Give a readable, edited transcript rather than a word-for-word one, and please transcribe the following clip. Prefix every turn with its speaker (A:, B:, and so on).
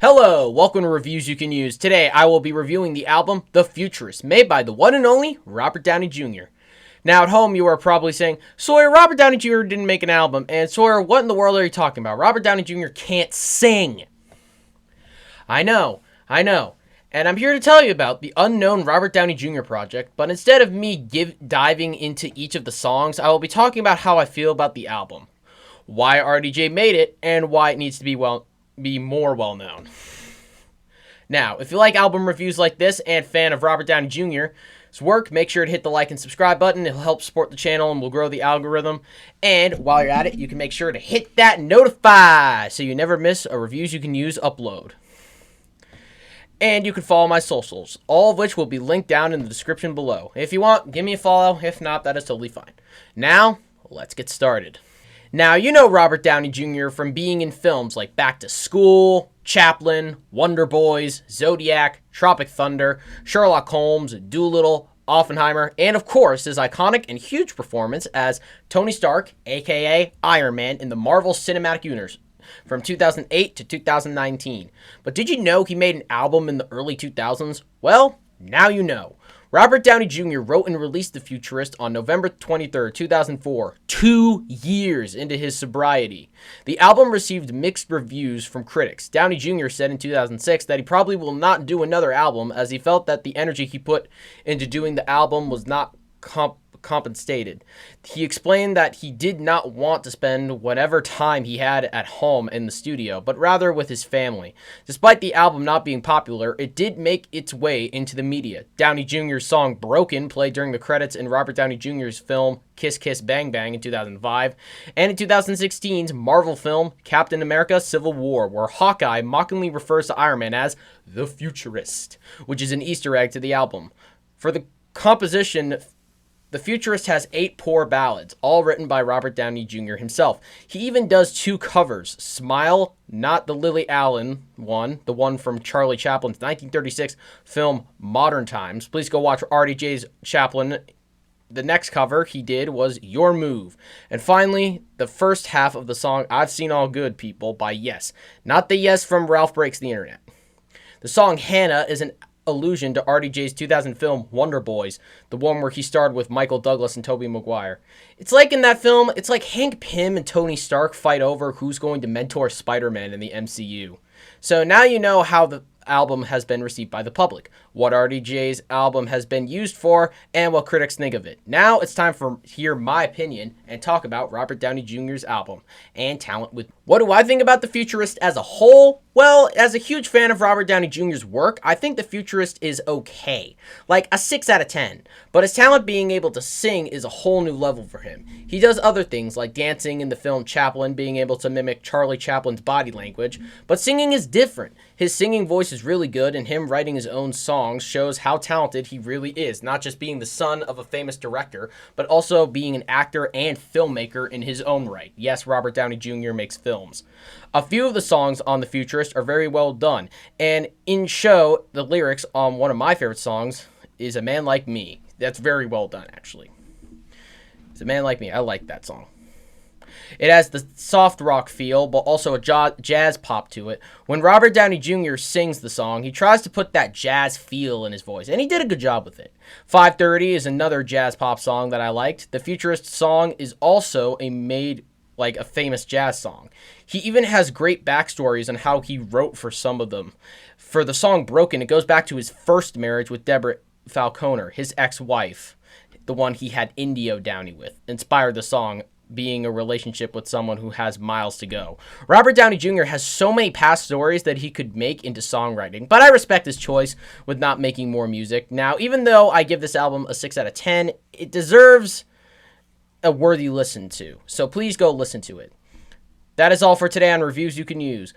A: Hello, welcome to Reviews You Can Use. Today I will be reviewing the album The Futurist, made by the one and only Robert Downey Jr. Now at home you are probably saying, Sawyer, Robert Downey Jr. didn't make an album, and Sawyer, what in the world are you talking about? Robert Downey Jr. can't sing. I know, and I'm here to tell you about the unknown Robert Downey Jr. project, but instead of me diving into each of the songs, I will be talking about how I feel about the album, why RDJ made it, and why it needs to be more well known. Now, if you like album reviews like this and fan of Robert Downey Jr.'s work, make sure to hit the like and subscribe button. It'll help support the channel and will grow the algorithm. And while you're at it, you can make sure to hit that notify so you never miss a Reviews You Can Use upload. And you can follow my socials, all of which will be linked down in the description below. If you want, give me a follow. If not, that is totally fine. Now, let's get started. Now, you know Robert Downey Jr. from being in films like Back to School, Chaplin, Wonder Boys, Zodiac, Tropic Thunder, Sherlock Holmes, Doolittle, Oppenheimer, and of course his iconic and huge performance as Tony Stark, aka Iron Man, in the Marvel Cinematic Universe from 2008 to 2019. But did you know he made an album in the early 2000s? Well, now you know. Robert Downey Jr. wrote and released The Futurist on November 23, 2004, 2 years into his sobriety. The album received mixed reviews from critics. Downey Jr. said in 2006 that he probably will not do another album as he felt that the energy he put into doing the album was not compensated. He explained that he did not want to spend whatever time he had at home in the studio, but rather with his family. Despite the album not being popular, it did make its way into the media. Downey Jr.'s song Broken played during the credits in Robert Downey Jr.'s film Kiss Kiss Bang Bang in 2005, and in 2016's Marvel film Captain America Civil War, where Hawkeye mockingly refers to Iron Man as the Futurist, which is an Easter egg to the album. For the composition, The Futurist has 8 poor ballads, all written by Robert Downey Jr. himself. He even does 2 covers. Smile, not the Lily Allen one, the one from Charlie Chaplin's 1936 film Modern Times. Please go watch RDJ's Chaplin. The next cover he did was Your Move. And finally, the first half of the song I've Seen All Good People by Yes, not the Yes from Ralph Breaks the Internet. The song Hannah is an allusion to RDJ's 2000 film Wonder Boys, the one where he starred with Michael Douglas and Tobey Maguire. It's like in that film, it's like Hank Pym and Tony Stark fight over who's going to mentor Spider-Man in the MCU. So now you know how the album has been received by the public, what RDJ's album has been used for, and what critics think of it. Now it's time for hear my opinion and talk about Robert Downey Jr.'s album and talent with. What do I think about The Futurist as a whole? Well, as a huge fan of Robert Downey Jr.'s work, I think The Futurist is okay. Like a 6 out of 10. But his talent being able to sing is a whole new level for him. He does other things like dancing in the film Chaplin, being able to mimic Charlie Chaplin's body language, but singing is different. His singing voice is really good, and him writing his own songs shows how talented he really is, not just being the son of a famous director, but also being an actor and filmmaker in his own right. Yes, Robert Downey Jr. makes films. A few of the songs on The Futurist are very well done, and in show, the lyrics on one of my favorite songs is A Man Like Me. That's very well done, actually. It's A Man Like Me. I like that song. It has the soft rock feel, but also a jazz pop to it. When Robert Downey Jr. sings the song, he tries to put that jazz feel in his voice, and he did a good job with it. 5:30 is another jazz pop song that I liked. The Futurist song is also a famous jazz song. He even has great backstories on how he wrote for some of them. For the song Broken, it goes back to his first marriage with Deborah Falconer, his ex-wife, the one he had Indio Downey with, inspired the song, being a relationship with someone who has miles to go. Robert Downey Jr. has so many past stories that he could make into songwriting, but I respect his choice with not making more music. Now, even though I give this album a 6 out of 10, it deserves a worthy listen to, so please go listen to it. That is all for today on Reviews You Can Use.